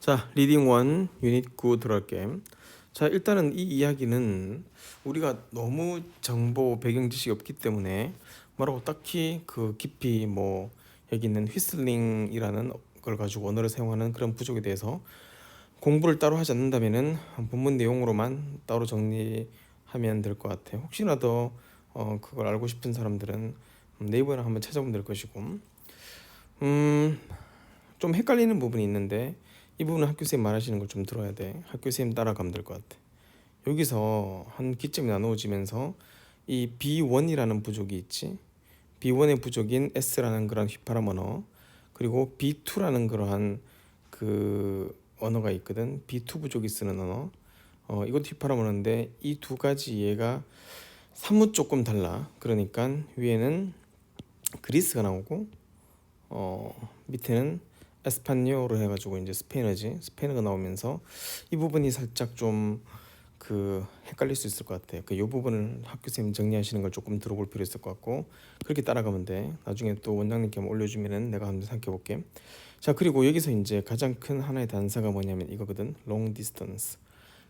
자, 리딩 1 유닛 9 들어갈게. 자, 일단은 이 이야기는 우리가 너무 정보 배경 지식이 없기 때문에 뭐라고 딱히 그 깊이 뭐 여기 있는 휘슬링이라는 걸 가지고 언어를 사용하는 그런 부족에 대해서 공부를 따로 하지 않는다면은 본문 내용으로만 따로 정리하면 될 것 같아. 혹시나 더 그걸 알고 싶은 사람들은 네이버나 한번 찾아보면 될 것이고. 음, 좀 헷갈리는 부분이 있는데 이 부분은 학교 선생님 말하시는 걸 좀 들어야 돼. 학교 선생님 따라가면 될 것 같아. 여기서 한 기점이 나누어지면서 이 B1이라는 부족이 있지. B1의 부족인 S라는 그런 휘파람 언어, 그리고 B2라는 그러한 그 언어가 있거든. B2 부족이 쓰는 언어. 이것도 휘파람 언어인데 이 두 가지 얘가 사뭇 조금 달라. 그러니까 위에는 그리스가 나오고 밑에는 에스파뇰으로 해가지고 이제 스페인어가 나오면서 이 부분이 살짝 좀 그 헷갈릴 수 있을 것 같아. 이 부분을 학교 선생님 정리하시는 걸 조금 들어볼 필요 있을 것 같고, 그렇게 따라가면 돼. 나중에 또 원장님께 한번 올려주면은 내가 한번 생각해 볼게. 자, 그리고 여기서 이제 가장 큰 하나의 단서가 뭐냐면 이거거든. long distance.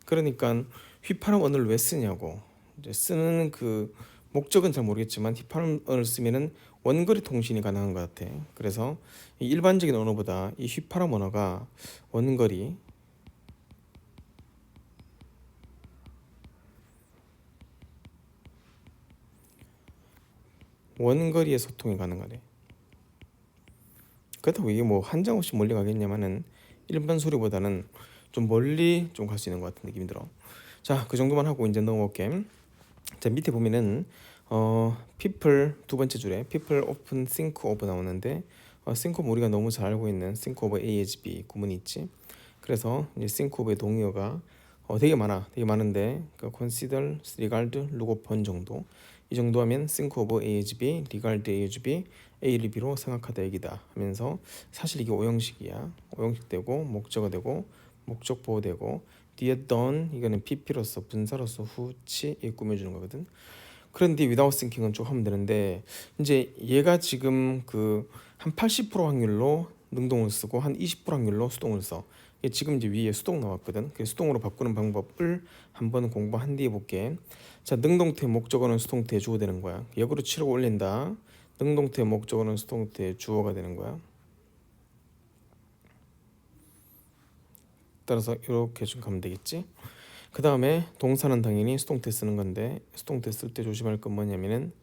그러니까 휘파람 언어를 왜 쓰냐고. 이제 쓰는 그 목적은 잘 모르겠지만 휘파람 언어를 쓰면은 원거리 통신이 가능한 것 같아. 그래서 이 일반적인 언어보다 이 휘파람 언어가 원거리 원거리의 소통이 가능하래. 그렇다고 이게 뭐 한정 없이 멀리 가겠냐마는 일반 소리보다는 좀 멀리 좀 갈 수 있는 것 같은 느낌이 들어. 자, 그 정도만 하고 이제 넘어올게. 자, 밑에 보면은 people 두 번째 줄에 people often think of 나오는데 think of 우리가 너무 잘 알고 있는 think of A as B 구문이 있지. 그래서 이제 think of의 동의어가 되게 많아. 되게 많은데 그 consider, regard, look upon 정도. 이 정도 하면 think of A as B, regard A as B, A를 B로 생각하다 얘기다 하면서 사실 이게 오형식이야. 오형식 되고 목적어 되고 목적 보호 되고 뒤에 done 이거는 PP로서 분사로서 후치 이 꾸며주는 거거든. 그런데 without thinking은 쭉 하면 되는데 이제 얘가 지금 그 한 80% 확률로 능동을 쓰고 한 20% 확률로 수동을 써. 이게 지금 이제 위에 수동 나왔거든. 그 수동으로 바꾸는 방법을 한번 공부한 뒤에 볼게. 자, 능동태 목적어는 수동태 주어 되는 거야. 역으로 치르고 올린다. 능동태 목적어는 수동태 주어가 되는 거야. 따라서 이렇게 좀 가면 되겠지. 그 다음에 동사는 당연히 수동태 쓰는 건데 수동태 쓸 때 조심할 건 뭐냐면은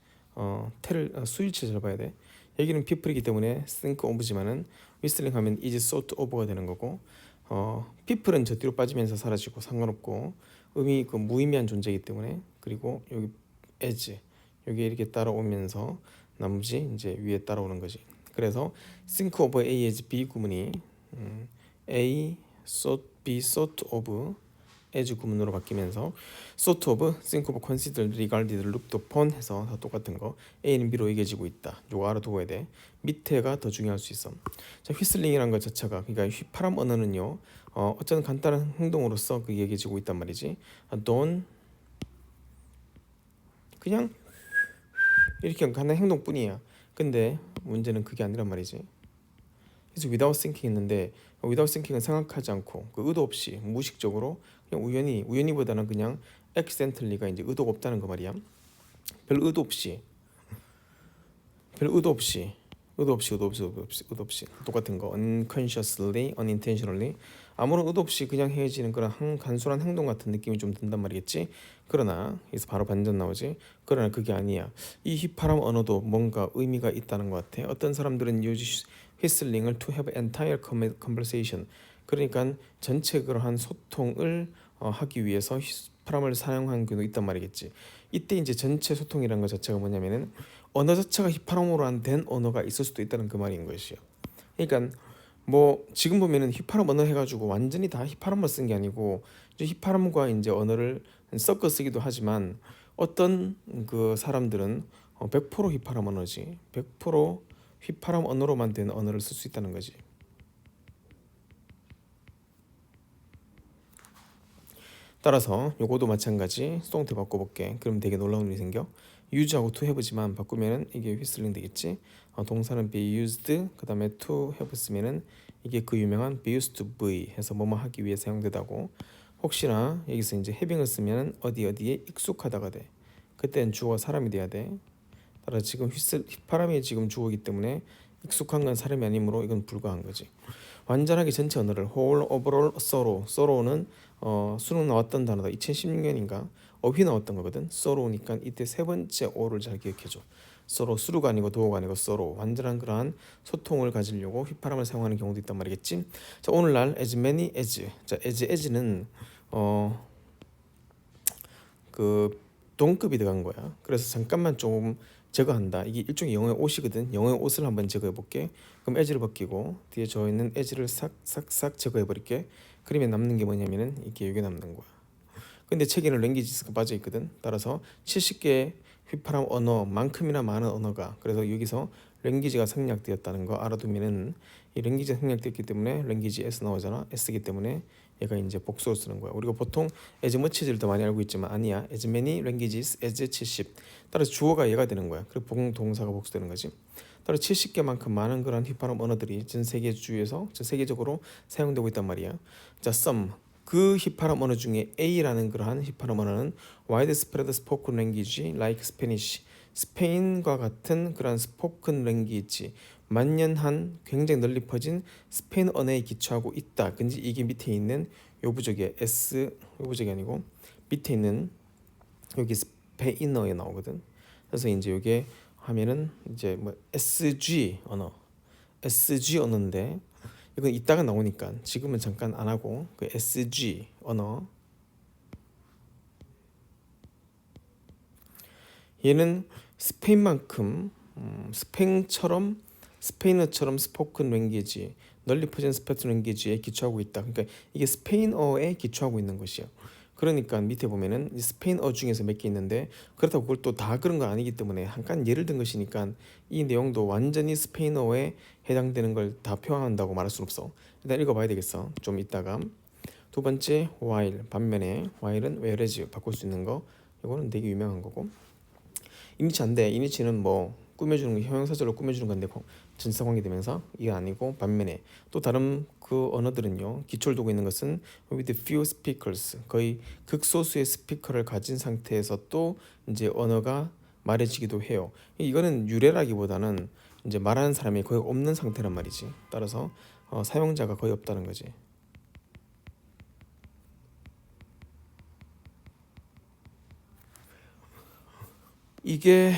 태를 스위치 잘 봐야 돼. 여기는 people이기 때문에 think of지만은 whistling 하면 is sort of가 되는 거고 people은 저 뒤로 빠지면서 사라지고 상관없고 의미 그 무의미한 존재이기 때문에. 그리고 여기 as 여기 이렇게 따라오면서 나머지 이제 위에 따라오는 거지. 그래서 think of A as B 구문이 A sort B sort of as 구문으로 바뀌면서 sort of, think of, consider, regarded, looked upon 해서 다 똑같은 거. A는 B로 얘기해지고 있다. 요거 알아두어야 돼. 밑에가 더 중요할 수 있어. 자, 휘슬링이란 것 자체가 그러니까 휘파람 언어는요. 어떤 간단한 행동으로서 그 얘기해지고 있단 말이지. don't 그냥 이렇게 간단한 행동뿐이야. 근데 문제는 그게 아니란 말이지. 그래서 without thinking 했는데 without thinking은 생각하지 않고 그 의도 없이 무의식적으로 그냥 우연히보다는 그냥 accidentally가 이제 의도가 없다는 거 말이야. 별 의도 없이 똑같은 거 unconsciously, unintentionally 아무런 의도 없이 그냥 해지는 그런 간소한 행동 같은 느낌이 좀 든단 말이겠지. 그러나 여기서 바로 반전 나오지. 그러나 그게 아니야. 이 휘파람 언어도 뭔가 의미가 있다는 것 같아. 어떤 사람들은 use whistling to have entire conversation 그러니까 전체 그러한 소통을 하기 위해서 휘파람을 사용한 경우도 있단 말이겠지. 이때 이제 전체 소통이라는 것 자체가 뭐냐면은 언어 자체가 휘파람으로 된 언어가 있을 수도 있다는 그 말인 것이요. 그러니까 뭐 지금 보면은 휘파람 언어 해가지고 완전히 다 휘파람만 쓴 게 아니고 이제 휘파람과 이제 언어를 섞어 쓰기도 하지만 어떤 그 사람들은 100% 휘파람 언어지 100% 휘파람 언어로만 된 언어를 쓸 수 있다는 거지. 따라서 요거도 마찬가지 수동태 바꿔볼게. 그럼 되게 놀라운 일이 생겨. use하고 to have지만 바꾸면은 이게 휘슬링 되겠지. 동사는 be used 그 다음에 to have 쓰면은 이게 그 유명한 be used to be 해서 뭐뭐 하기 위해 사용되다고. 혹시나 여기서 이제 having을 쓰면은 어디에 익숙하다가 돼. 그때는 주어가 사람이 돼야 돼. 따라서 지금 휘파람이 지금 주어이기 때문에 익숙한 건 사람이 아니므로 이건 불가한 거지. 완전하게 전체 언어를 whole, overall, sorrow는 수능 나왔던 단어다. 2016년인가 어휘 나왔던 거거든. sorrow니까 이때 세 번째 o를 잘 기억해줘. sorrow 수루가 아니고 도어가 아니고 sorrow 완전한 그러한 소통을 가지려고 휘파람을 사용하는 경우도 있단 말이겠지. 자 오늘날 as many as 자 as는 그 동급이 들어간 거야. 그래서 잠깐만 좀 제거한다. 이게 일종의 영어의 옷이거든. 영어의 옷을 한번 제거해 볼게. 그럼 에지를 벗기고 뒤에 저 있는 에지를 싹싹싹 제거해 버릴게. 그러면 남는 게 뭐냐면은 이게 여기 남는 거야. 근데 책에는 랭귀지스가 빠져 있거든. 따라서 70개의 휘파람 언어만큼이나 많은 언어가 그래서 여기서 랭귀지가 생략되었다는 거 알아두면은 이 랭귀지가 생략됐기 때문에 랭귀지 S 나오잖아. S기 때문에 얘가 이제 복수로 쓰는 거야. 우리가 보통 as much를 더 많이 알고 있지만 아니야. as many languages as 70. 따라서 주어가 얘가 되는 거야. 그리고 동사가 복수되는 거지. 따라 70개만큼 많은 그런 휘파람 언어들이 전 세계주에서 전 세계적으로 사용되고 있단 말이야. 자, some 그 휘파람 언어 중에 A라는 그러한 휘파람 언어는 widespread spoken language like Spanish 스페인과 같은 그런 스포큰 랭귀지 만연한 굉장히 널리 퍼진 스페인 언어에 기초하고 있다. 근데 이게 밑에 있는 요 부족의 S 요 부족이 아니고 밑에 있는 여기 스페인어에 나오거든. 그래서 이제 요게 하면은 이제 뭐 SG 언어인데 이건 이따가 나오니까 지금은 잠깐 안 하고 그 SG 언어 얘는 스페인만큼 스페인어처럼 스포큰 랭귀지 널리 퍼진 스포큰 랭귀지에 기초하고 있다. 그러니까 이게 스페인어에 기초하고 있는 것이야. 그러니까 밑에 보면은 스페인어 중에서 몇 개 있는데 그렇다고 그걸 또 다 그런 건 아니기 때문에 잠깐 예를 든 것이니까 이 내용도 완전히 스페인어에 해당되는 걸 다 표현한다고 말할 수는 없어. 일단 읽어봐야 되겠어. 좀 이따가 두 번째 while 반면에 while은 whereas 바꿀 수 있는 거 이거는 되게 유명한 거고 이니치인데 이니치는 뭐 꾸며주는 거 형용사절로 꾸며주는 건데 전치사관계 되면서 이게 아니고 반면에 또 다른 그 언어들은요 기초를 두고 있는 것은 with few speakers 거의 극소수의 스피커를 가진 상태에서 또 이제 언어가 말해지기도 해요. 이거는 유래라기보다는 이제 말하는 사람이 거의 없는 상태란 말이지. 따라서 사용자가 거의 없다는 거지. 이게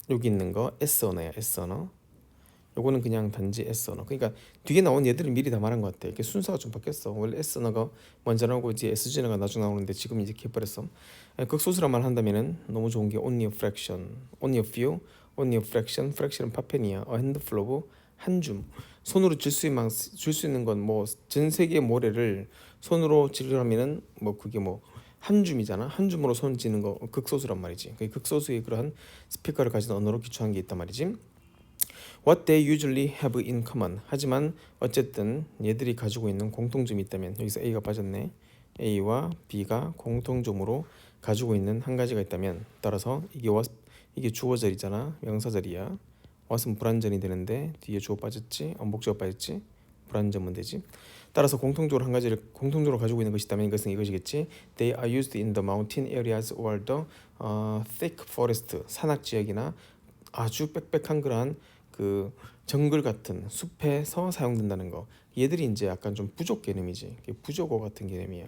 여기 있는 거 S 언어야. S 언어. 요거는 그냥 단지 S 언어. 그러니까 뒤에 나온 얘들은 미리 다 말한 것 같아. 이게 순서가 좀 바뀌었어. 원래 S 언어가 먼저 나오고 이제 SG 언어가 나중에 나오는데 지금 이제 해버렸어. 극소수란 말 한다면은 너무 좋은 게 only a fraction, only a few, only a fraction. fraction은 파편이야. a handful of 한 줌. 손으로 줄 수 있는 건 뭐 전 세계 모래를 손으로 지르려면은 뭐 그게 뭐 한 줌이잖아. 한 줌으로 손 지는 거 극소수란 말이지. 그 극소수의 그러한 스피커를 가진 언어로 기초한 게 있단 말이지. What they usually have in common. 하지만 어쨌든 얘들이 가지고 있는 공통점이 있다면 여기서 A가 빠졌네. A와 B가 공통점으로 가지고 있는 한 가지가 있다면 따라서 이게 주어절이잖아. 명사절이야. what은 불완전이 되는데 뒤에 주어 빠졌지. 목적어 빠졌지. 불완전문 되지. 따라서 공통적으로 한 가지를 공통적으로 가지고 있는 것이 있다면 이것은 이것이겠지. They are used in the mountain areas or the thick forest. 산악 지역이나 아주 빽빽한 그러한 그 정글 같은 숲에서 사용된다는 거. 얘들이 이제 약간 좀 부족 개념이지. 부족어 같은 개념이야.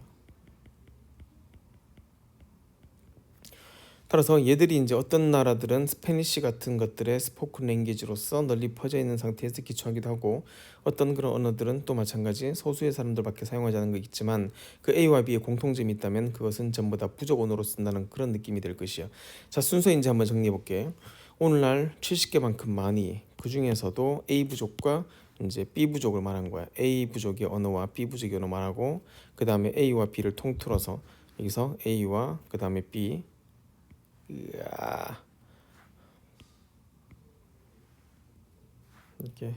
따라서 얘들이 이제 어떤 나라들은 스페니쉬 같은 것들의 스포큰 랭귀지로서 널리 퍼져 있는 상태에서 기초하기도 하고 어떤 그런 언어들은 또 마찬가지 소수의 사람들밖에 사용하지 않는 거 있지만 그 A와 B의 공통점이 있다면 그것은 전부 다 부족 언어로 쓴다는 그런 느낌이 될 것이야. 자 순서 이제 한번 정리해 볼게. 오늘날 70개만큼 많이 그 중에서도 A 부족과 이제 B 부족을 말한 거야. A 부족의 언어와 B 부족의 언어 말하고 그 다음에 A와 B를 통틀어서 여기서 A와 그 다음에 B 이렇게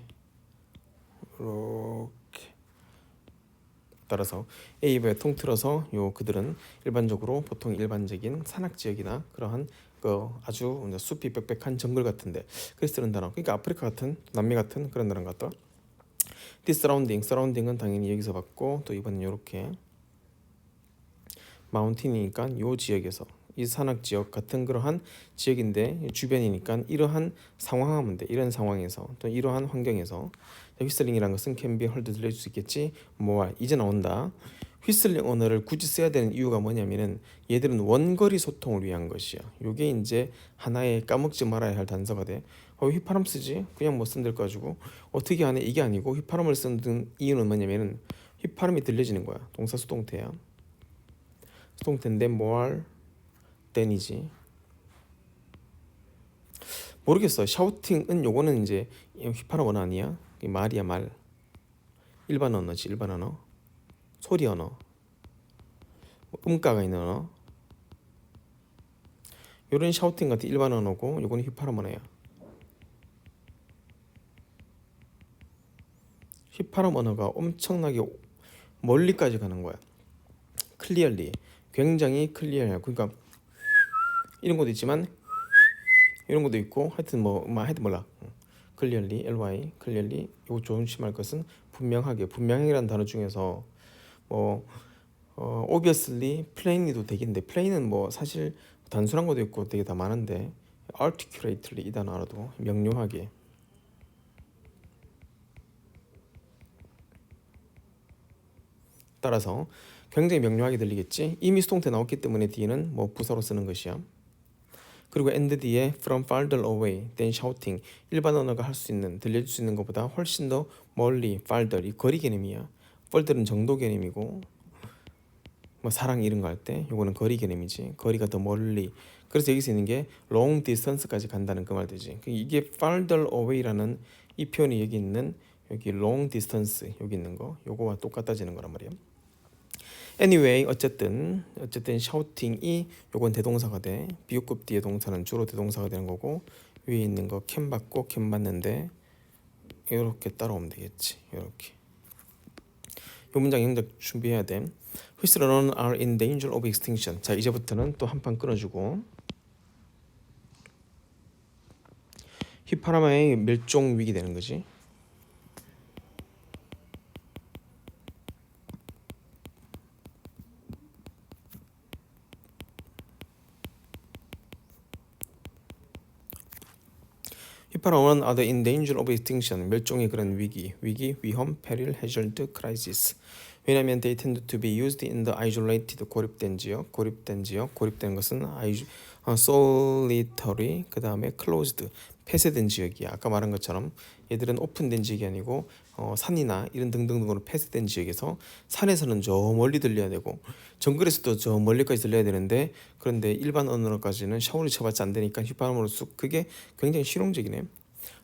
따라서 A부에 통틀어서 요 그들은 일반적으로 보통 일반적인 산악 지역이나 그러한 그 아주 숲이 빽빽한 정글 같은데 그래서 쓰는 단어. 그러니까 아프리카 같은 남미 같은 그런 나라 같다. This surrounding은 당연히 여기서 봤고 또 이번엔 이렇게 마운틴이니까 요 지역에서 이 산악 지역 같은 그러한 지역인데 주변이니까 이러한 상황하면 돼. 이런 상황에서 또 이러한 환경에서 휘슬링이라는 것은 can be heard 들릴 수 있겠지. 뭐야 이제 나온다. 휘슬링 언어를 굳이 써야 되는 이유가 뭐냐면은 얘들은 원거리 소통을 위한 것이야. 요게 이제 하나의 까먹지 말아야 할 단서가 돼. 휘파람 쓰지? 그냥 뭐 쓴들 가지고 어떻게 하네 이게 아니고 휘파람을 쓰는 이유는 뭐냐면은 휘파람이 들려지는 거야. 동사 수동태야. 수동태인데 뭘 then이지. 모르겠어. 샤우팅은 요거는 이제 휘파람 언어 아니야? 말이야 말. 일반 언어지 일반 언어. 소리 언어. 음가가 있는 언어. 요런 샤우팅 같은 일반 언어고 요거는 휘파람 언어야. 휘파람 언어가 엄청나게 멀리까지 가는 거야. 클리어리. 굉장히 클리어해요. 그러니까 이런 것도 있지만 이런 것도 있고 하여튼 하여튼 몰라. 클리어리 ly 클리어리 이거 조심할 것은 분명하게라는 단어 중에서 뭐 obviously plainly도 되겠는데 plain은 뭐 사실 단순한 것도 있고 되게 다 많은데 articulately 이 단어 알아도 명료하게. 따라서 굉장히 명료하게 들리겠지. 이미 수동태 나왔기 때문에 뒤에는 뭐 부사로 쓰는 것이야. 그리고 and 뒤에 from farther away than shouting 일반 언어가 할 수 있는 들려줄 수 있는 것보다 훨씬 더 멀리 farther 이 거리 개념이야. farther은 정도 개념이고 뭐 사랑 이런 거 할 때 요거는 거리 개념이지. 거리가 더 멀리. 그래서 여기서 있는 게 long distance까지 간다는 그 말되지. 이게 farther away라는 이 표현이 여기 있는 여기 long distance 여기 있는 거 요거와 똑같아지는 거란 말이야. Anyway 어쨌든 shouting이 요건 대동사가 돼. 비유급 뒤에 동사는 주로 대동사가 되는 거고 위에 있는 거 can 받고 can 받는데 이렇게 따라오면 되겠지. 이렇게 요 문장 영작 준비해야 돼. Whistlers are in danger of extinction. 자 이제부터는 또 한 판 끊어주고 휘파람의 멸종 위기 되는 거지. 휘파람은 are in danger of extinction. 멸종의 그런 위기, 위험, peril, hazard, crisis. 왜냐하면 they tend to be used in the isolated 고립된 고립된 것은 solitary 그 다음에 closed 폐쇄된 지역이야. 아까 말한 것처럼 얘들은 오픈된 지역이 아니고 산이나 이런 등등등으로 폐쇄된 지역에서 산에서는 저 멀리 들려야 되고 정글에서도 저 멀리까지 들려야 되는데 그런데 일반 언어로까지는 샤워를 쳐봤자 안 되니까 휘파람으로 쑥 그게 굉장히 실용적이네.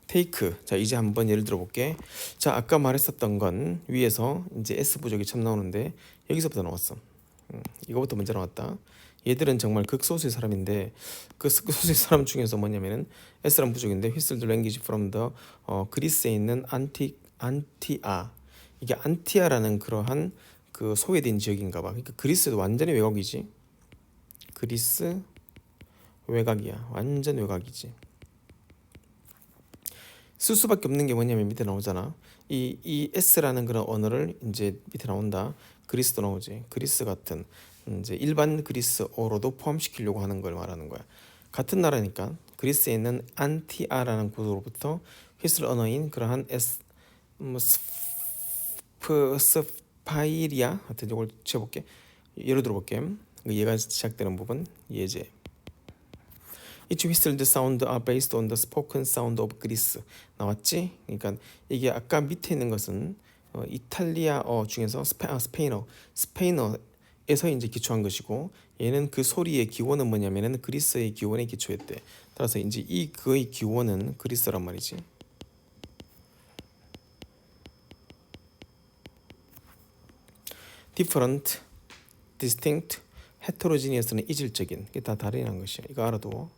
테이크. 자 이제 한번 예를 들어 볼게. 자 아까 말했었던 건 위에서 이제 S 부족이 처음 나오는데 여기서부터 나왔어. 이거부터 먼저 나왔다. 얘들은 정말 극소수의 사람인데 그 극소수의 사람 중에서 뭐냐면은 S란 부족인데 whistled language from the 그리스에 있는 안티아 이게 안티아라는 그러한 그 소외된 지역인가봐. 그러니까 그리스도 완전히 외곽이지. 그리스 외곽이야. 완전 외곽이지. 쓸 수밖에 없는 게 뭐냐면 밑에 나오잖아. 이 S라는 그런 언어를 이제 밑에 나온다. 그리스도 나오지. 그리스 같은 이제 일반 그리스어로도 포함시키려고 하는 걸 말하는 거야. 같은 나라니까 그리스에 있는 안티아라는 곳으로부터 휘슬 언어인 그러한 스파이리아 하여튼 이걸 지어볼게. 예를 들어볼게. 얘가 시작되는 부분 예제. Each whistled sound are based on the spoken sound of Greece. 나왔지? 그러니까 이게 아까 밑에 있는 것은 이탈리아어 중에서 스페인어에서 이제 기초한 것이고 얘는 그 소리의 기원은 뭐냐면은 그리스의 기원에 기초했대. 따라서 이제 이 그의 기원은 그리스란 말이지. different, distinct, heterogeneous는 이질적인 이게 다 다르다는 것이야. 이거 알아두고.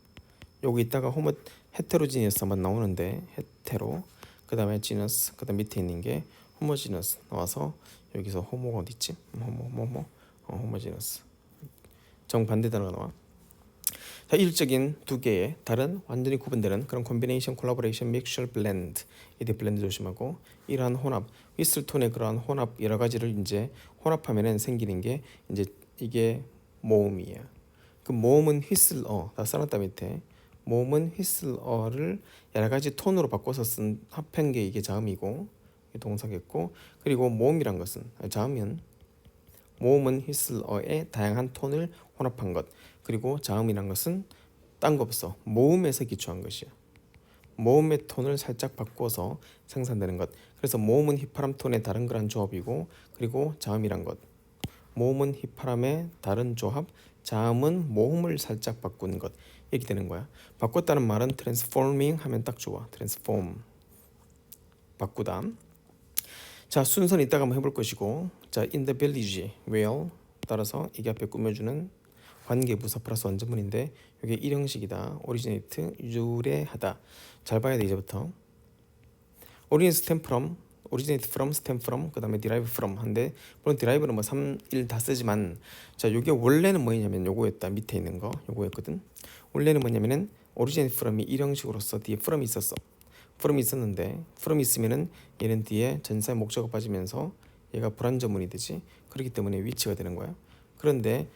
여기 있다가 헤테로지니어스만 나오는데 헤테로 그 다음에 지너스 그 다음 밑에 있는 게 homogeneous 나와서 여기서 homo가 어디 있지? homogeneous 정반대 단어가 나와. 자, 일적인 두 개의 다른 완전히 구분되는 그런 combination, collaboration, mixture, blend. 이때 blend 조심하고 이러한 혼합, 휘슬톤의 그러한 혼합 여러 가지를 이제 혼합하면은 생기는 게 이제 이게 모음이야. 그 모음은 휘슬어 다 써놨다 밑에. 모음은 휘슬어를 여러 가지 톤으로 바꿔서 쓴 합한 게 이게 자음이고 동사겠고, 그리고 모음이란 것은 자음은 모음은 휘슬어의 다양한 톤을 혼합한 것, 그리고 자음이란 것은 딴 거 없어. 모음에서 기초한 것이야. 모음의 톤을 살짝 바꿔서 생산되는 것. 그래서 모음은 휘파람 톤의 다른 그런 조합이고, 그리고 자음이란 것. 모음은 휘파람의 다른 조합, 자음은 모음을 살짝 바꾼 것. 이렇게 되는 거야. 바꿨다는 말은 transforming 하면 딱 좋아. transform 바꾸다. 자, 순서는 이따가 한번 해볼 것이고, 자, in the village where 따라서 이게 앞에 꾸며주는 관계 부사 플러스 완전문인데 이게 일형식이다. originate 유래하다. 잘 봐야 돼 이제부터. originate stem from, originate from, stem from, 그 다음에 derive from 한데, 물론 derive는 뭐 3, 1 다 쓰지만, 자, 이게 원래는 뭐냐면 요거였다. 밑에 있는 거 요거였거든. 원래는 뭐냐면은 originate from이 일형식으로서 뒤에 from이 있었어. from이 있었는데 from이 있으면은 얘는 뒤에 전사의 목적어 빠지면서 얘가 불완전문이 되지. 그렇기 때문에 위치가 되는 거야. 그런데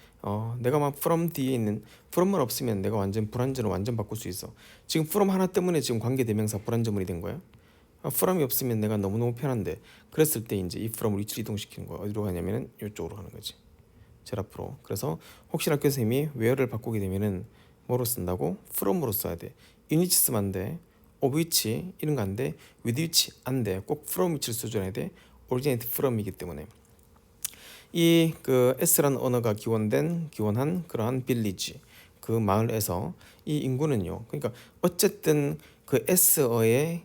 내가 막 from 뒤에 있는 from만 없으면 내가 완전 불완전을 완전 바꿀 수 있어. 지금 from 하나 때문에 지금 관계대명사 불완전문이 된 거야. from이 없으면 내가 너무너무 편한데, 그랬을 때 이제 이 from을 위치를 이동시키는 거야. 어디로 가냐면은 이쪽으로 가는 거지. 제일 앞으로. 그래서 혹시나 교수님이 where를 바꾸게 되면은 뭐로 쓴다고? from으로 써야 돼. in which 쓰면 안 돼. of which 이런 거 안 돼. with which 안 돼. 꼭 from which를 써줘야 돼. originate from이기 때문에. 이 그 S라는 언어가 기원한 그러한 빌리지, 그 마을에서 이 인구는요. 그러니까 어쨌든 그 S어에는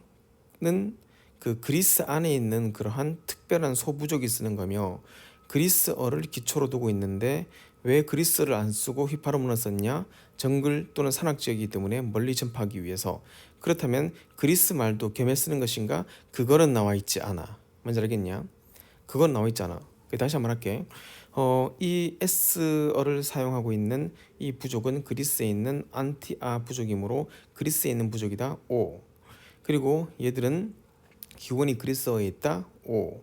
그 그리스 안에 있는 그러한 특별한 소부족이 쓰는 거며, 그리스어를 기초로 두고 있는데 왜 그리스어를 안 쓰고 휘파람문을 썼냐? 정글 또는 산악 지역이기 때문에 멀리 전파하기 위해서. 그렇다면 그리스 말도 겸해 쓰는 것인가? 그거는 나와 있지 않아. 뭔지 알겠냐? 그건 나와 있지 않아. 다시 한번 할게. 이 S어를 사용하고 있는 이 부족은 그리스에 있는 안티아 부족이므로 그리스에 있는 부족이다. O. 그리고 얘들은 기원이 그리스어에 있다. O.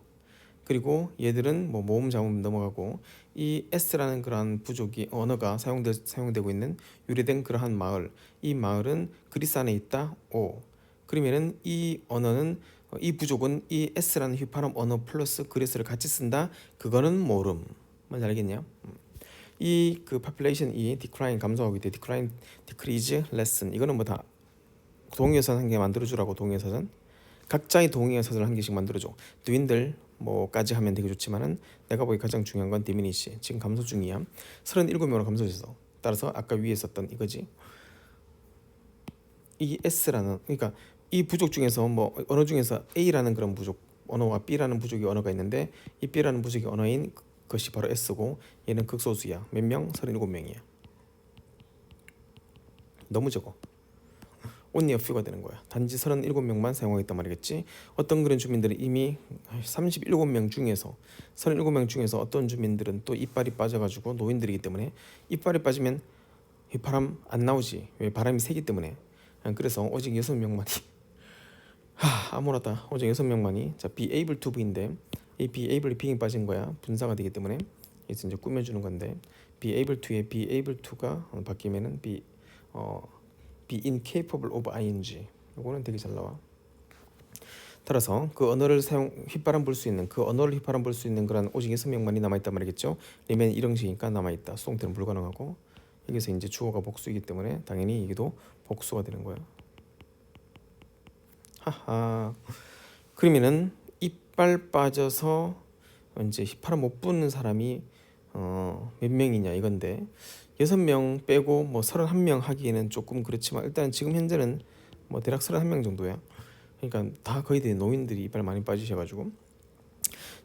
그리고 얘들은 뭐 모음 자음 넘어가고, 이 S라는 그러한 부족이 언어가 사용되고 있는 유래된 그러한 마을, 이 마을은 그리스 안에 있다. O. 그러면은 이 언어는 이 부족은 이 S라는 휘파람 언어 플러스 그리스를 같이 쓴다. 그거는 모름. 뭔지 알겠냐? 이 그 population 이 decline 감소하고 있대. decline, decrease, lessen. 이거는 뭐 다 동의어선 한 개 만들어주라고. 동의어선 각자의 동의어선을 한 개씩 만들어줘. dwindle 뭐까지 하면 되게 좋지만은 내가 보기 가장 중요한 건 diminish. 지금 감소 중이야. 37명으로 감소했어. 따라서 아까 위에 썼던 이거지. 이 S라는, 그러니까 이 부족 중에서 뭐 언어 중에서 A라는 그런 부족 언어와 B라는 부족이 언어가 있는데, 이 B라는 부족이 언어인 것이 바로 S고, 얘는 극소수야. 몇 명? 37명이야. 너무 적어. only a few가 되는 거야. 단지 37명만 사용하고 있단 말이겠지. 어떤 그런 주민들은 이미 37명 중에서 37명 중에서 어떤 주민들은 또 이빨이 빠져가지고 노인들이기 때문에, 이빨이 빠지면 휘파람 안 나오지. 왜? 바람이 세기 때문에. 그래서 오직 6명만이 아무렇다. 오직 6명만이 자 be able to be인데, 이 be able이 being 빠진 거야. 분사가 되기 때문에 그래서 이제 꾸며주는 건데, be able to에 be able to가 바뀌면은 be incapable of ing. 이거는 되게 잘 나와. 따라서 그 언어를 휘파람 불 수 있는, 그 언어를 휘파람 불 수 있는 그런 오직 6명만이 남아있단 말이겠죠. remain 일형식이니까 남아있다. 수동태는 불가능하고, 여기서 이제 주어가 복수이기 때문에 당연히 이게도 복수가 되는 거야. 하하. 그러면은 이빨 빠져서 이제 휘파람 못 부는 사람이 몇 명이냐 이건데, 6명 빼고 뭐 31명 하기에는 조금 그렇지만, 일단 지금 현재는 뭐 대략 31명 정도야. 그러니까 다 거의 노인들이 이빨 많이 빠지셔가지고.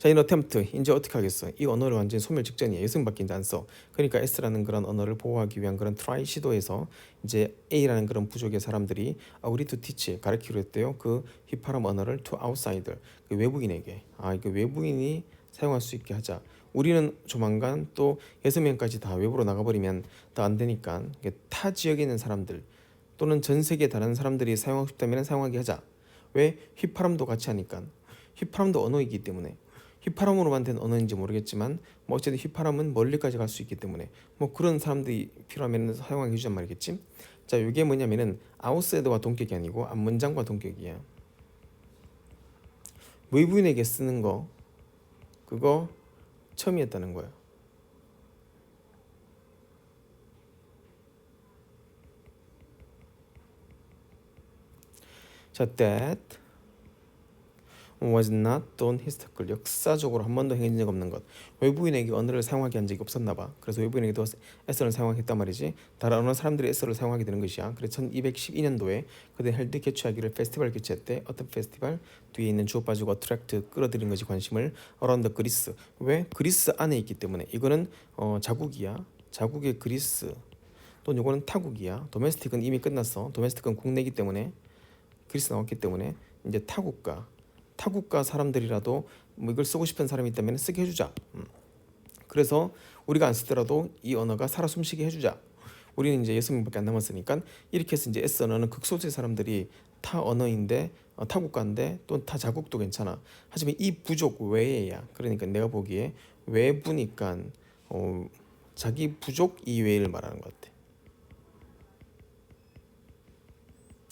자, in attempt 이제 어떻게 하겠어? 이 언어를 완전히 소멸 직전이야. 예승밖에 이제 안 써. 그러니까 S라는 그런 언어를 보호하기 위한 그런 try 시도에서 이제 A라는 그런 부족의 사람들이 우리 to teach 가르치기로 했대요. 그 휘파람 언어를 to outsider 그 외부인에게 그 외부인이 사용할 수 있게 하자. 우리는 조만간 또 6명까지 다 외부로 나가버리면 더 안 되니까 타 지역에 있는 사람들 또는 전 세계 다른 사람들이 사용하고 싶다면 사용하게 하자. 왜? 휘파람도 같이 하니까. 휘파람도 언어이기 때문에. 휘파람으로 만든 언어인지 모르겠지만 뭐 어쨌든 휘파람은 멀리까지 갈 수 있기 때문에 뭐 그런 사람들이 필요하면 사용하게 해주란 말이겠지. 자, 이게 뭐냐면은 아웃사이더와 동격이 아니고 앞문장과 동격이야. 외부인에게 쓰는 거 그거 처음이었다는 거야. 자, that was not done historical 역사적으로 한 번도 행해진 적 없는 것. 외부인에게 언어를 사용하게 한 적이 없었나 봐. 그래서 외부인에게도 S를 사용했단 말이지. 다른 언어 사람들이 S를 사용하게 되는 것이야. 그래서 1212년도에 그들 헬드 개최하기를 페스티벌 개최했대. 어떤 페스티벌? 뒤에 있는 주어 빠지고 어트랙트 끌어들인 것이 관심을 어라운드 그리스. 왜? 그리스 안에 있기 때문에. 이거는 자국이야. 자국의 그리스. 또 이거는 타국이야. 도메스틱은 이미 끝났어. 도메스틱은 국내이기 때문에 그리스 나왔기 때문에 이제 타국가 사람들이라도 뭐 이걸 쓰고 싶은 사람이 있다면 쓰게 해주자. 그래서 우리가 안 쓰더라도 이 언어가 살아 숨쉬게 해주자. 우리는 이제 6명밖에 안 남았으니까 이렇게 해서 이제 S 언어는 극소수의 사람들이 타 언어인데 타국가인데 또 타 자국도 괜찮아. 하지만 이 부족 외에야. 그러니까 내가 보기에 외부니까 자기 부족 이외를 말하는 것 같아.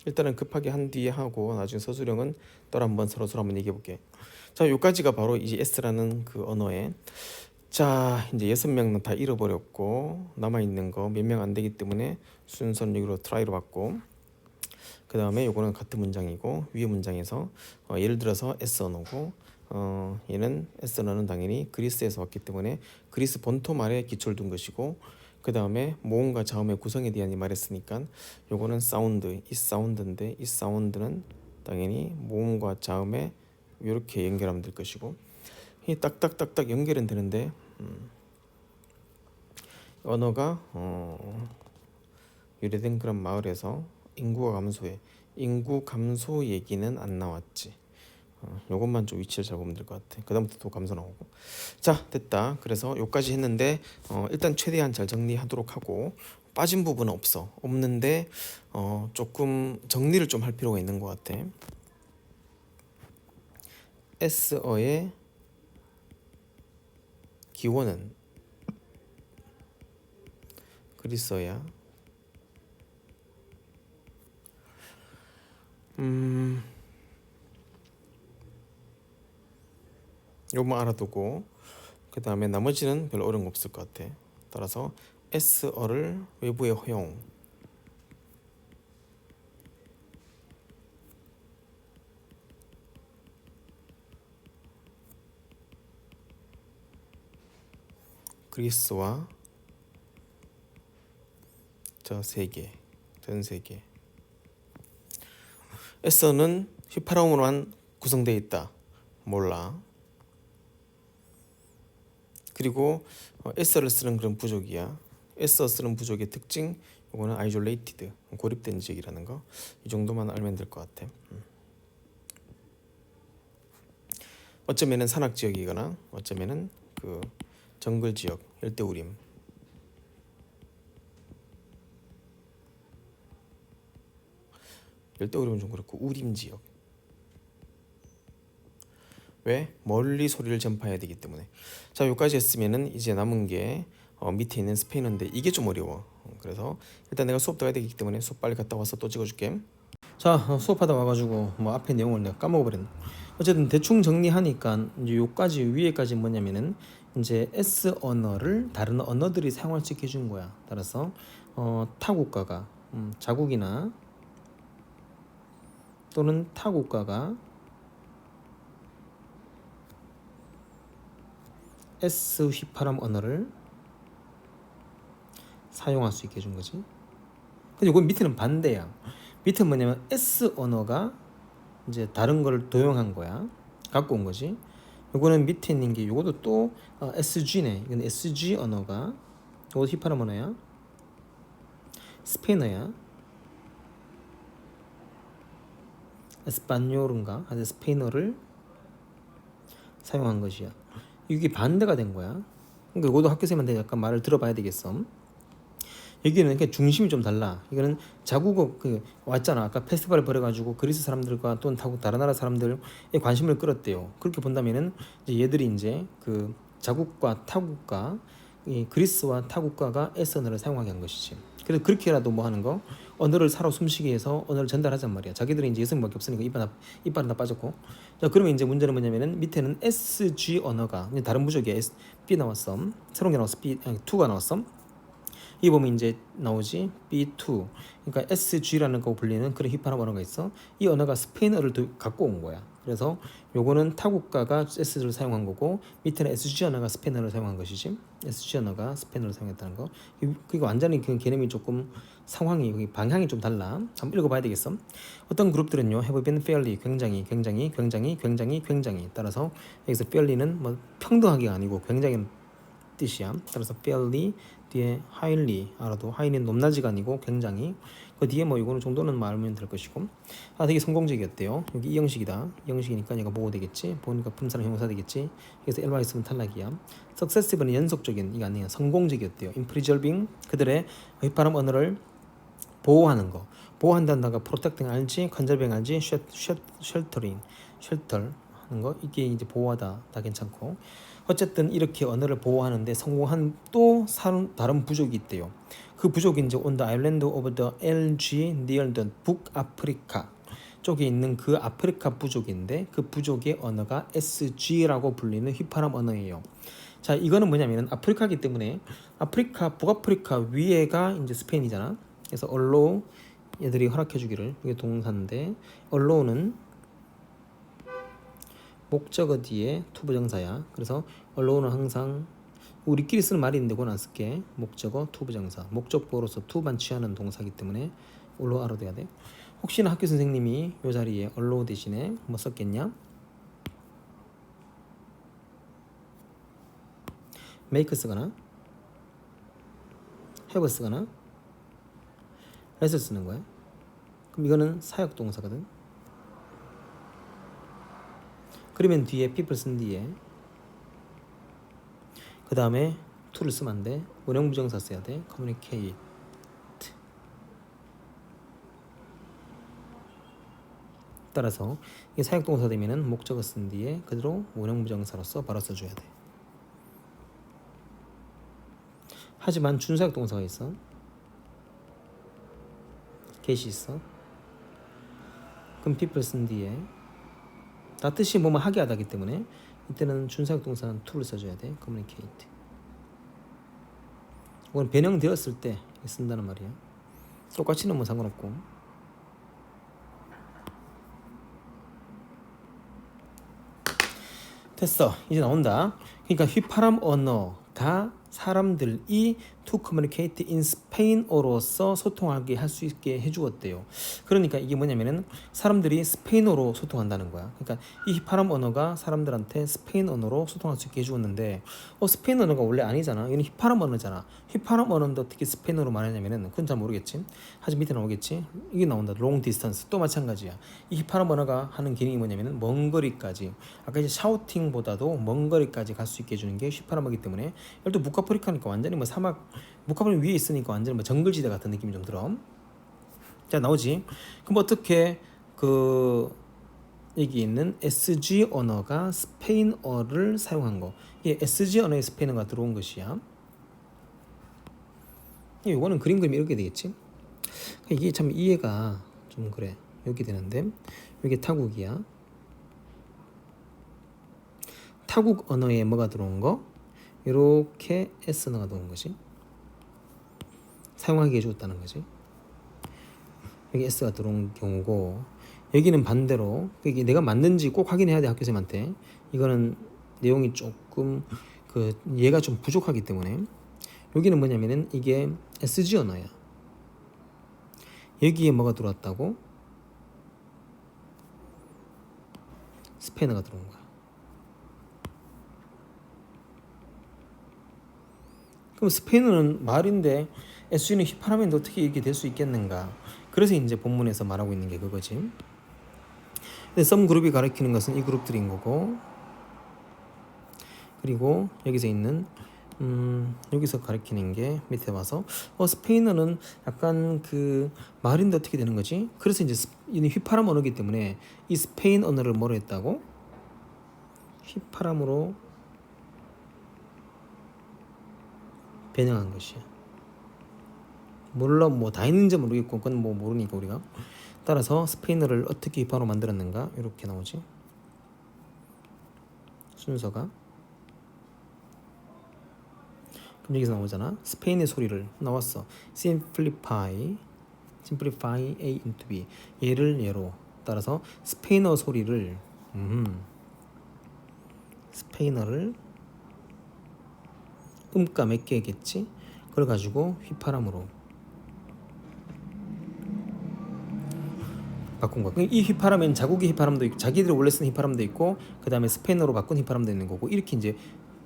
일단은 급하게 한 뒤에 하고 나중에 서술형은 또 한번 서로 한번 얘기해 볼게. 자, 요까지가 바로 이제 S라는 그 언어에 자 이제 6명 다 잃어버렸고 남아 있는 거 몇 명 안 되기 때문에 순서는 여기로 트라이로 받고 그 다음에 요거는 같은 문장이고 위에 문장에서 예를 들어서 S 언어고 얘는 S 언어는 당연히 그리스에서 왔기 때문에 그리스 본토 말에 기초를 둔 것이고 그 다음에 모음과 자음의 구성에 대한 이 말했으니까 요거는 사운드 이 사운드인데 이 사운드는 당연히 모음과 자음에 이렇게 연결하면 될 것이고 이 딱딱딱딱 연결은 되는데 언어가 유래된 그런 마을에서 인구가 감소해 인구 감소 얘기는 안 나왔지. 요것만 좀 위치를 잘 보면 될 것 같아. 그 다음부터 또 감소 나오고. 자, 됐다. 그래서 요까지 했는데 일단 최대한 잘 정리하도록 하고 빠진 부분은 없는데 조금 정리를 좀 할 필요가 있는 것 같아. S어의 기원은 그리스어야. 요것만 알아두고 그 다음에 나머지는 별로 어려운 거 없을 것 같아. 따라서 S어를 외부에 허용. 그리스와 전 세계 S어는 휘파람으로만 구성되어 있다. 몰라. 그리고 S어를 쓰는 그런 부족이야. S어 쓰는 부족의 특징 이거는 isolated 고립된 지역이라는 거. 이 정도만 알면 될 것 같아. 어쩌면은 산악 지역이거나 어쩌면은 그 정글 지역 열대우림. 열대우림은 좀 그렇고 우림 지역. 왜? 멀리 소리를 전파해야 되기 때문에. 자, 여기까지 했으면은 이제 남은 게 밑에 있는 스페인어인데 이게 좀 어려워. 그래서 일단 내가 수업 들어야 되기 때문에 수업 빨리 갔다 와서 또 찍어줄게. 자, 수업하다 와가지고 뭐 앞에 내용을 내가 까먹어버렸네. 어쨌든 대충 정리하니까 이제 요까지 위에까지 뭐냐면은 이제 S 언어를 다른 언어들이 사용할 수 있게 해준 거야. 따라서 타국가가 자국이나 또는 타국가가 S 휘파람 언어를 사용할 수 있게 해준 거지. 근데 이건 밑에는 반대야. 밑에 뭐냐면 S 언어가 이제 다른 걸 도용한 거야. 갖고 온 거지. 요거는 밑에 있는 게 요것도 또 SG네. 이건 SG 언어가 요것도 휘파람 언어야. 스페인어야. 에스파뇰인가? 아주 스페인어를 사용한 것이야. 이게 반대가 된 거야. 그러니까 이것도 학교 선생님한테 약간 말을 들어봐야 되겠어. 여기는 그러니까 중심이 좀 달라. 이거는 자국어 왔잖아. 아까 페스티벌을 벌여가지고 그리스 사람들과 또는 다른 나라 사람들의 관심을 끌었대요. 그렇게 본다면은 이제 얘들이 이제 그 자국과 타국과 이 그리스와 타국가가 S 언어를 사용하게 한 것이지. 그래서 그렇게라도 뭐 하는 거 언어를 살아 숨쉬게 해서 언어를 전달하잔 말이야. 자기들이 이제 예수님밖에 없으니까 이빨은 다 빠졌고. 자 그러면 이제 문제는 뭐냐면은 밑에는 SG 언어가 다른 부족이야. B 나왔어. 새로운 게 나왔어. B2가 나왔어. 이 보면 이제 나오지 B2 그러니까 SG라는 거 불리는 그런 힙합 언어가 있어. 이 언어가 스페인어를 갖고 온 거야. 그래서 요거는 타국가가 S를 사용한 거고 밑에는 SG 언어가 스페인어를 사용한 것이지. SG 언어가 스페인어를 사용했다는 거. 그리고 완전히 그 개념이 조금 상황이 방향이 좀 달라. 한번 읽어봐야 되겠어. 어떤 그룹들은요 have been fairly 굉장히 따라서 여기서 fairly는 뭐 평등하게가 아니고 굉장히 뜻이야. 따라서 fairly 뒤에 highly 알아도 high는 높낮이가 아니고 굉장히 그 뒤에 뭐 이거는 정도는 알면 될 것이고 되게 성공적이었대요. 여기 이 형식이다. 이 형식이니까 얘가 보고 되겠지. 보니까 품사랑 형용사 되겠지. 그래서 LY 쓰면 탈락이야. successive는 연속적인 이게 아니야. 성공적이었대요. in preserving 그들의 휘파람 언어를 보호하는 거. 보호한다는 단어가 protecting 알지? conserving 알지? sheltering shelter 하는 거 이게 이제 보호하다 다 괜찮고 어쨌든 이렇게 언어를 보호하는데 성공한 또 다른 부족이 있대요. 그 부족이 이제 on the island of the LG near the 북아프리카 쪽에 있는 그 아프리카 부족인데 그 부족의 언어가 SG라고 불리는 휘파람 언어예요. 자 이거는 뭐냐면 아프리카이기 때문에 북아프리카 위에가 이제 스페인이잖아. 그래서 allow 얘들이 허락해주기를 이게 동사인데 allow는 목적어 뒤에 to 부정사야. 그래서 allow는 항상 우리끼리 쓰는 말이 있는데 그건 안 쓸게. 목적어 to 부정사 목적보로서 to만 취하는 동사이기 때문에 allow 알아둬야 돼. 혹시나 학교 선생님이 이 자리에 allow 대신에 뭐 썼겠냐? make 쓰거나 have 쓰거나 let을 쓰는 거야. 그럼 이거는 사역 동사거든. 그러면 뒤에 people 쓴 뒤에 그 다음에 to를 쓰면 안 돼. 원형 부정사 써야 돼. communicate. 따라서 이게 사역 동사 되면은 목적어 쓴 뒤에 그대로 원형 부정사로서 바로 써줘야 돼. 하지만 준사역 동사가 있어. get이 있어. 그럼 people 쓴 뒤에 다 뜻이 뭐뭐 하게 하다기 때문에 이때는 준사역 동사는 to를 써줘야 돼. communicate. 이건 변형되었을 때 쓴다는 말이야. 똑같이 넣으면 상관없고. 됐어. 이제 나온다. 그러니까 휘파람 언어가 사람들이 to communicate in 스페인어로서 소통하게 할 수 있게 해주었대요. 그러니까 이게 뭐냐면은 사람들이 스페인어로 소통한다는 거야. 그러니까 이 휘파람 언어가 사람들한테 스페인 언어로 소통할 수 있게 해주었는데 스페인 언어가 원래 아니잖아. 이건 휘파람 언어잖아. 휘파람 언어인데 어떻게 스페인어로 말하냐면은 그건 잘 모르겠지. 하지만 밑에 나오겠지. 이게 나온다. long distance 또 마찬가지야. 이 휘파람 언어가 하는 기능이 뭐냐면은 먼 거리까지 아까 이제 샤우팅보다도 먼 거리까지 갈 수 있게 해주는 게 휘파람 언어이기 때문에 또 북아프리카니까 완전히 뭐 사막 북아프리카 위에 있으니까 완전히 뭐 정글지대 같은 느낌이 좀 들어. 자 나오지. 그럼 어떻게 그 여기 있는 SG 언어가 스페인어를 사용한 거. 이게 SG 언어에 스페인어가 들어온 것이야. 이거는 그림 그리면 이렇게 되겠지. 이게 참 이해가 좀 그래. 이렇게 되는데 이게 타국이야. 타국 언어에 뭐가 들어온 거? 이렇게 S 언어가 들어온 것이 사용하게 해줬다는 거지. 여기 S가 들어온 경우고 여기는 반대로 이게 내가 맞는지 꼭 확인해야 돼 학교생한테. 이거는 내용이 조금 얘가 좀 부족하기 때문에 여기는 뭐냐면은 이게 SG 언어야. 여기에 뭐가 들어왔다고? 스페인어가 들어온 거야. 그럼 스페인어는 말인데 SU는 휘파람인데 어떻게 이렇게 될 수 있겠는가? 그래서 이제 본문에서 말하고 있는 게 그거지. 근데 썸 그룹이 가리키는 것은 이 그룹들인 거고, 그리고 여기서 있는 여기서 가리키는 게 밑에 와서 스페인어는 약간 그 말인데 어떻게 되는 거지? 그래서 이제 이 휘파람 언어이기 때문에 이 스페인 언어를 뭐로 했다고? 휘파람으로 변형한 것이야. 물론 뭐 다 있는지 모르겠고 그건 뭐 모르니까 우리가. 따라서 스페인어를 어떻게 휘파람으로 만들었는가 이렇게 나오지. 순서가. 그럼 여기서 나오잖아. 스페인의 소리를 나왔어. simplify A into B. 얘를 얘로. 따라서 스페인어 소리를 스페인어를 음가 몇 개겠지? 그걸 가지고 휘파람으로 바꾼 거야. 이 휘파람은 자국의 휘파람도 있고 자기들이 원래 쓰는 휘파람도 있고 그 다음에 스페인어로 바꾼 휘파람도 있는 거고 이렇게 이제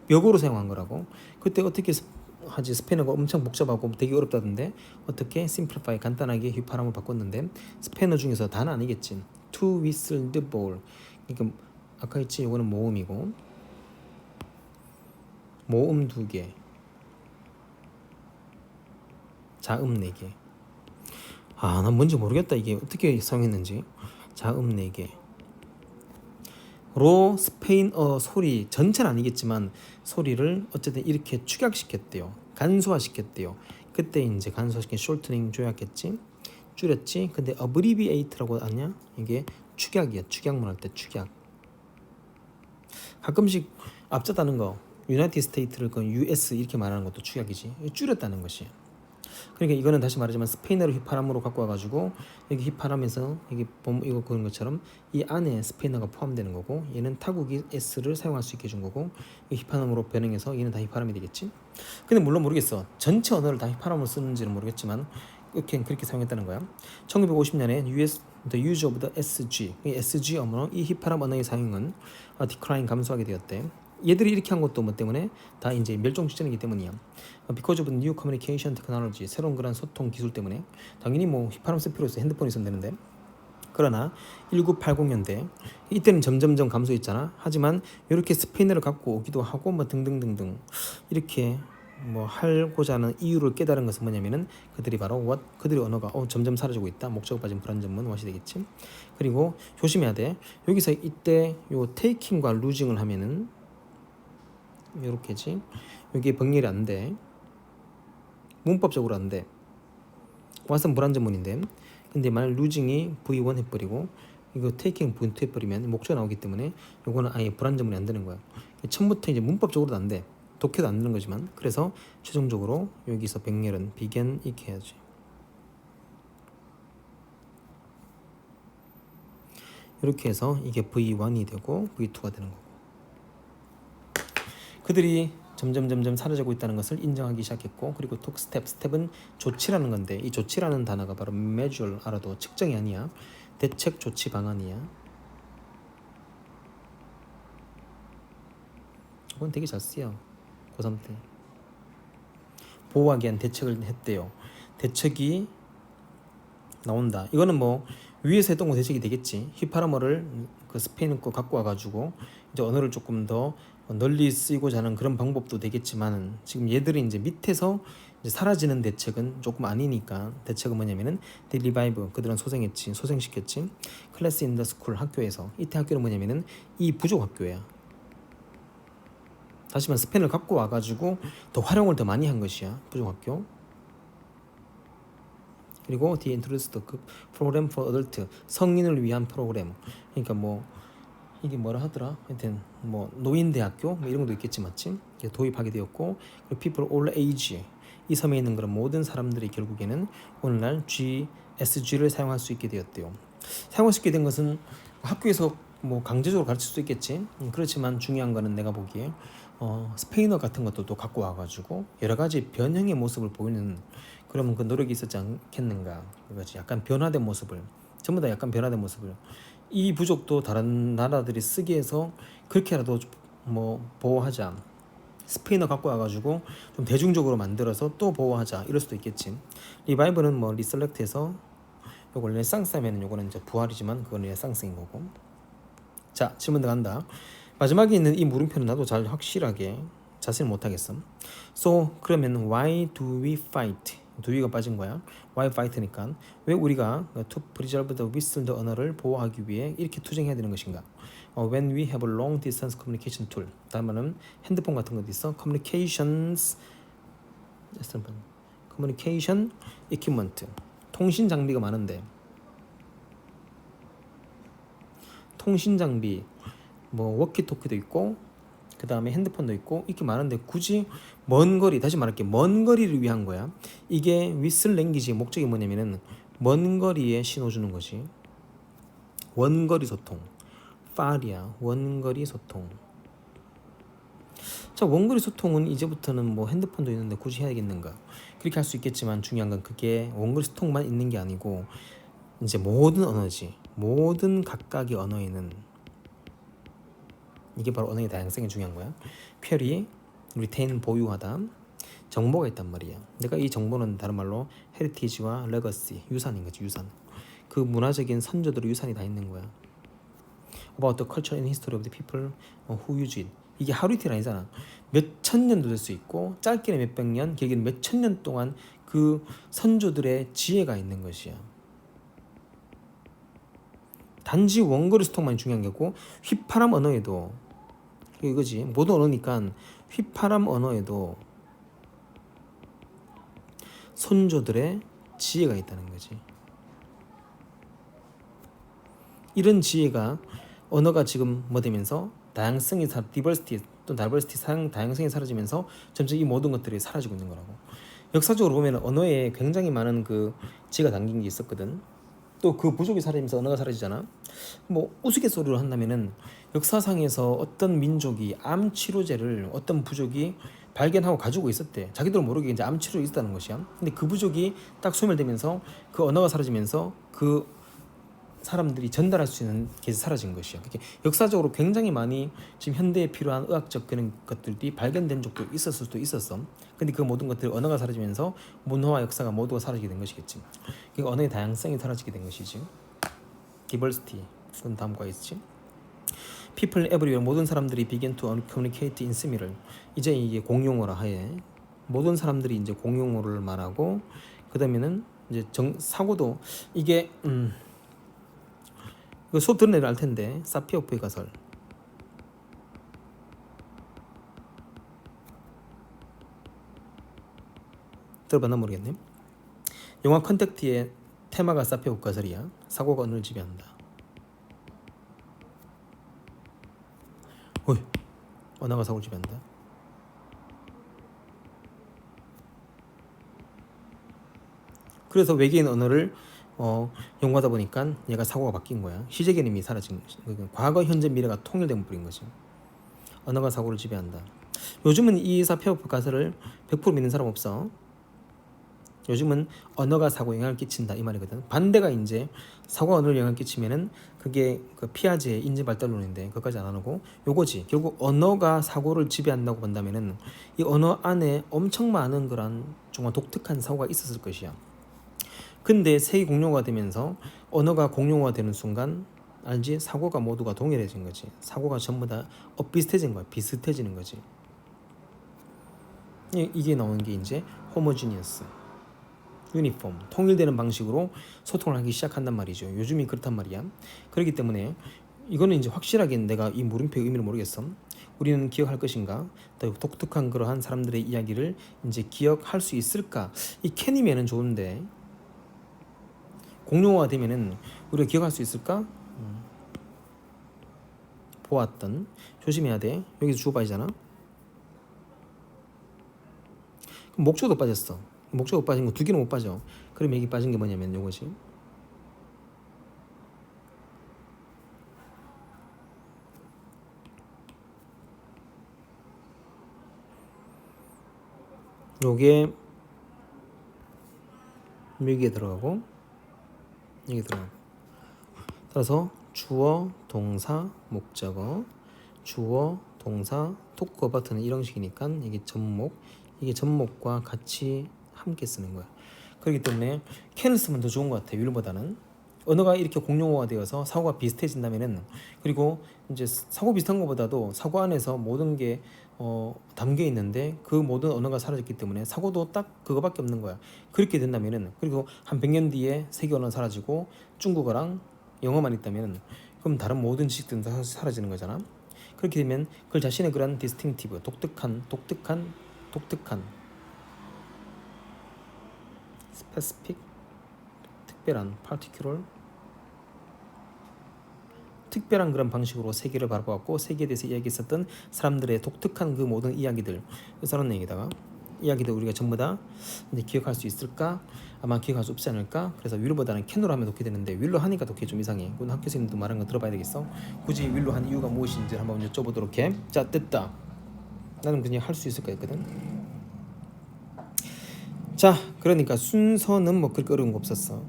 벽으로 사용한 거라고. 그때 어떻게 하지? 스페인어가 엄청 복잡하고 되게 어렵다던데 어떻게 simplify 간단하게 휘파람을 바꿨는데 스페인어 중에서 다는 아니겠지. to whistle the ball. 그러니까 아까 했지 이거는 모음이고 모음 2개 자음 4개. 난 뭔지 모르겠다. 이게 어떻게 사용했는지. 자음 4개 로 스페인어 소리 전체는 아니겠지만 소리를 어쨌든 이렇게 축약시켰대요. 간소화시켰대요. 그때 이제 간소화시킨 숄트닝 조약했지. 줄였지. 근데 abbreviate라고 아냐? 이게 축약이야. 축약문 할 때 축약. 가끔씩 앞졌다는 거 유나이티드 스테이트를 그 US 이렇게 말하는 것도 축약이지. 줄였다는 것이. 그러니까 이거는 다시 말하지만 스페인어를 휘파람으로 갖고 와가지고 여기 휘파람에서 여기 이거 그런 것처럼 이 안에 스페인어가 포함되는 거고 얘는 타국이 S를 사용할 수 있게 해준 거고 이 휘파람으로 변형해서 얘는 다 휘파람이 되겠지. 근데 물론 모르겠어. 전체 언어를 다 휘파람으로 쓰는지는 모르겠지만 그렇게 사용했다는 거야. 1950년에 The use of the SG, 이 SG 언어, 이 휘파람 언어의 사용은 decline 감소하게 되었대. 얘들이 이렇게 한 것도 뭐 때문에 다 이제 멸종 직전이기 때문이야. Because of new communication technology, 새로운 그런 소통 기술 때문에 당연히 뭐 휘파람 쓸 필요 있어. 핸드폰이 있으면 되는데. 그러나 1980년대 이때는 점점점 감소했잖아. 하지만 이렇게 스페인어를 갖고 오기도 하고 뭐 등등등등 이렇게 뭐 하고자 하는 이유를 깨달은 것은 뭐냐면은 그들이 바로 그들의 언어가 점점 사라지고 있다. 목적어 빠진 불안전문 what이 되겠지. 그리고 조심해야 돼. 여기서 이때 요 taking과 losing을 하면은 요렇게지. 여기에 병렬이 안 돼. 문법적으로 안 돼. what은 불안전문인데 근데 만약 losing이 V1 해버리고 이거 taking V2 해버리면 목적어 나오기 때문에 요거는 아예 불안전문이 안 되는 거야. 처음부터 이제 문법적으로도 안 돼. 독해도 안 되는 거지만 그래서 최종적으로 여기서 병렬은 begin 이렇게 해야지. 이렇게 해서 이게 V1이 되고 V2가 되는 거고 그들이 점점 사라지고 있다는 것을 인정하기 시작했고 그리고 톡 스텝은 조치라는 건데 이 조치라는 단어가 바로 measure 알아도 측정이 아니야. 대책 조치 방안이야. 이건 되게 잘 쓰여. 고3 때 보호하기 위한 대책을 했대요. 대책이 나온다. 이거는 뭐 위에서 했던 거 대책이 되겠지. 휘파람어를 그 스페인 거 갖고 와가지고 이제 언어를 조금 더 널리 쓰고자 하는 그런 방법도 되겠지만 지금 얘들이 이제 밑에서 이제 사라지는 대책은 조금 아니니까 대책은 뭐냐면은 리바이브 그들은 소생시켰지. 클래스 인 더 스쿨 학교에서 이때 학교는 뭐냐면은 이 부족 학교야. 다시 말해 스페인을 갖고 와가지고 더 활용을 더 많이 한 것이야. 부족 학교. 그리고 The Introduced Program for Adult 성인을 위한 프로그램. 그러니까 뭐 이게 뭐라 하더라? 하여튼 뭐 노인대학교 뭐 이런 것도 있겠지 맞지? 도입하게 되었고 그리고 People All Age 이 섬에 있는 그런 모든 사람들이 결국에는 오늘날 SG를 사용할 수 있게 되었대요. 사용할 수 있게 된 것은 학교에서 뭐 강제적으로 가르칠 수도 있겠지. 그렇지만 중요한 거는 내가 보기에 스페인어 같은 것도 또 갖고 와가지고 여러 가지 변형의 모습을 보이는 그러면 그 노력이 있었지 않겠는가. 그거지. 약간 변화된 모습을 전부 다 약간 변화된 모습을 이 부족도 다른 나라들이 쓰게 해서 그렇게라도 뭐 보호하자 스페인어 갖고 와가지고 좀 대중적으로 만들어서 또 보호하자 이럴 수도 있겠지. 리바이브는 뭐 리셀렉트해서 요거 르네상스 하면은 요거는 이제 부활이지만 그건 르네상스인 거고. 자, 질문 들어간다. 마지막에 있는 이 물음표는 나도 잘 확실하게 자세히 못하겠어. So 그러면 why do we fight? do가 빠진 거야. why fight니까 왜 우리가 to preserve the whistle the 언어를 보호하기 위해 이렇게 투쟁해야 되는 것인가? When we have a long distance communication tool. 다음은 핸드폰 같은 것도 있어. communication equipment. 통신 장비가 많은데 통신 장비 뭐 워키토키도 있고 그 다음에 핸드폰도 있고 이렇게 많은데 굳이 먼 거리, 다시 말할게, 먼 거리를 위한 거야. 이게 위슬 랭귀지의 목적이 뭐냐면은 먼 거리에 신호 주는 거지. 원거리 소통. far이야. 원거리 소통. 자, 원거리 소통은 이제부터는 뭐 핸드폰도 있는데 굳이 해야겠는가? 그렇게 할 수 있겠지만 중요한 건 그게 원거리 소통만 있는 게 아니고 이제 모든 언어지. 모든 각각의 언어에는 이게 바로 언어의 다양성이 중요한 거야. 퀘리, 리테인 보유하다, 정보가 있단 말이야. 내가 이 정보는 다른 말로 헤리티지와 레거시, 유산인 거지. 유산. 그 문화적인 선조들의 유산이 다 있는 거야. About the culture and history of the people who use it. 이게 하루 이틀 아니잖아. 몇 천 년도 될 수 있고 짧게는 몇백 년, 길게는 몇 천 년 동안 그 선조들의 지혜가 있는 것이야. 단지 원거리 소통만이 중요한 게고 휘파람 언어에도 이거지. 모든 언어니까 휘파람 언어에도 선조들의 지혜가 있다는 거지. 이런 지혜가 언어가 지금 뭐 되면서 다양성이 다양성이 사라지면서 점점 이 모든 것들이 사라지고 있는 거라고. 역사적으로 보면 언어에 굉장히 많은 그 지혜가 담긴 게 있었거든. 또 그 부족이 사라지면서 언어가 사라지잖아. 뭐 우스갯소리로 한다면은 역사상에서 어떤 민족이 암 치료제를 어떤 부족이 발견하고 가지고 있었대. 자기들 모르게 이제 암 치료가 있었다는 것이야. 근데 그 부족이 딱 소멸되면서 그 언어가 사라지면서 그 사람들이 전달할 수 있는 게 사라진 것이야. 그렇게 역사적으로 굉장히 많이 지금 현대에 필요한 의학적 그런 것들이 발견된 적도 있었을 수도 있었어. 근데 그 모든 것들 언어가 사라지면서 문화와 역사가 모두가 사라지게 된 것이겠지. 그러니까 언어의 다양성이 사라지게 된 것이지. 디버시티. 그건 다음과 있지. People everywhere. 모든 사람들이 begin to communicate in similar. 이제 이게 공용어라 하에 모든 사람들이 이제 공용어를 말하고 그다음에는 이제 사고도 이게 이거 수업 들은 애들 알 텐데 사피오프의 가설. 들어봤나 모르겠네. 영화 컨택트의 테마가 사피오프 가설이야. 사고가 언어를 지배한다. 어이, 언어가 사고를 지배한다. 그래서 외계인 언어를 연구하다 보니까 얘가 사고가 바뀐 거야. 시제 개념이 사라진 거지. 과거, 현재, 미래가 통일된 뿌린 거지. 언어가 사고를 지배한다. 요즘은 이 사피오프 가설을 100% 믿는 사람 없어. 요즘은 언어가 사고에 영향을 끼친다 이 말이거든. 반대가 이제 사고가 언어를 영향을 끼치면은 그게 그 피아제의 인지 발달론인데 그것까지 안 하고 요거지. 결국 언어가 사고를 지배한다고 본다면은 이 언어 안에 엄청 많은 그런 정말 독특한 사고가 있었을 것이야. 근데 세계 공용어가 되면서 언어가 공용어가 되는 순간 알지? 사고가 모두가 동일해진 거지. 사고가 전부 다 비슷해진 거야. 비슷해지는 거지. 이게 나오는 게 이제 호모지니어스, 유니폼, 통일되는 방식으로 소통을 하기 시작한단 말이죠. 요즘이 그렇단 말이야. 그렇기 때문에 이거는 이제 확실하게 내가 이 물음표의 의미를 모르겠어. 우리는 기억할 것인가? 더 독특한 그러한 사람들의 이야기를 이제 기억할 수 있을까? 이 캐니면은 좋은데 공용어가 되면은 우리가 기억할 수 있을까? 보았던 조심해야 돼. 여기서 주어 빠지잖아. 그럼 목적어도 빠졌어. 목적어 빠진 거 두 개는 못 빠져. 그럼 여기 빠진 게 뭐냐면 요거지. 요게 여기에 들어가고 여기 들어가고. 따라서 주어, 동사, 목적어, 주어, 동사, 토크 어바웃는 이런 식이니까 이게 접목, 이게 접목과 같이 함께 쓰는 거야. 그렇기 때문에 can을 쓰면 더 좋은 것 같아. will보다는. 언어가 이렇게 공용어가 되어서 사고가 비슷해진다면은, 그리고 이제 사고 비슷한 것보다도 사고 안에서 모든 게 담겨 있는데 그 모든 언어가 사라졌기 때문에 사고도 딱 그거밖에 없는 거야. 그렇게 된다면은, 그리고 한 100년 뒤에 세계 언어 사라지고 중국어랑 영어만 있다면 그럼 다른 모든 지식들은 다 사라지는 거잖아. 그렇게 되면 그 자신의 그런 디스팅티브, 독특한 스페시픽, 특별한 particular, 특별한 그런 방식으로 세계를 바라보았고 세계에 대해서 이야기했었던 사람들의 독특한 그 모든 이야기들, 그런 얘기다가 이야기들 우리가 전부 다 이제 기억할 수 있을까? 아마 기억할 수 없지 않을까? 그래서 윌로보다는 캔으로 하면 좋게 되는데 윌로 하니까 독해 좀 이상해. 그건 학교 선생님도 말한 거 들어봐야 되겠어. 굳이 윌로 한 이유가 무엇인지 한번 여쭤보도록 해. 자, 됐다. 나는 그냥 할 수 있을까 했거든. 자, 그러니까 순서는 뭐 그렇게 어려운 거 없었어.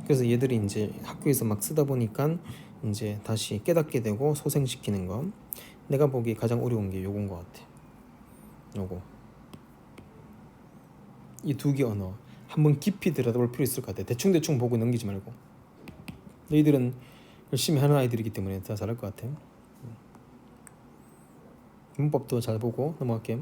그래서 얘들이 이제 학교에서 막 쓰다 보니까 이제 다시 깨닫게 되고 소생시키는 거. 내가 보기에 가장 어려운 게 요건 것 같아. 요거. 이 두 개 언어 한번 깊이 들여다볼 필요 있을 것 같아. 대충 보고 넘기지 말고. 너희들은 열심히 하는 아이들이기 때문에 다 잘할 것 같아. 문법도 잘 보고 넘어갈게.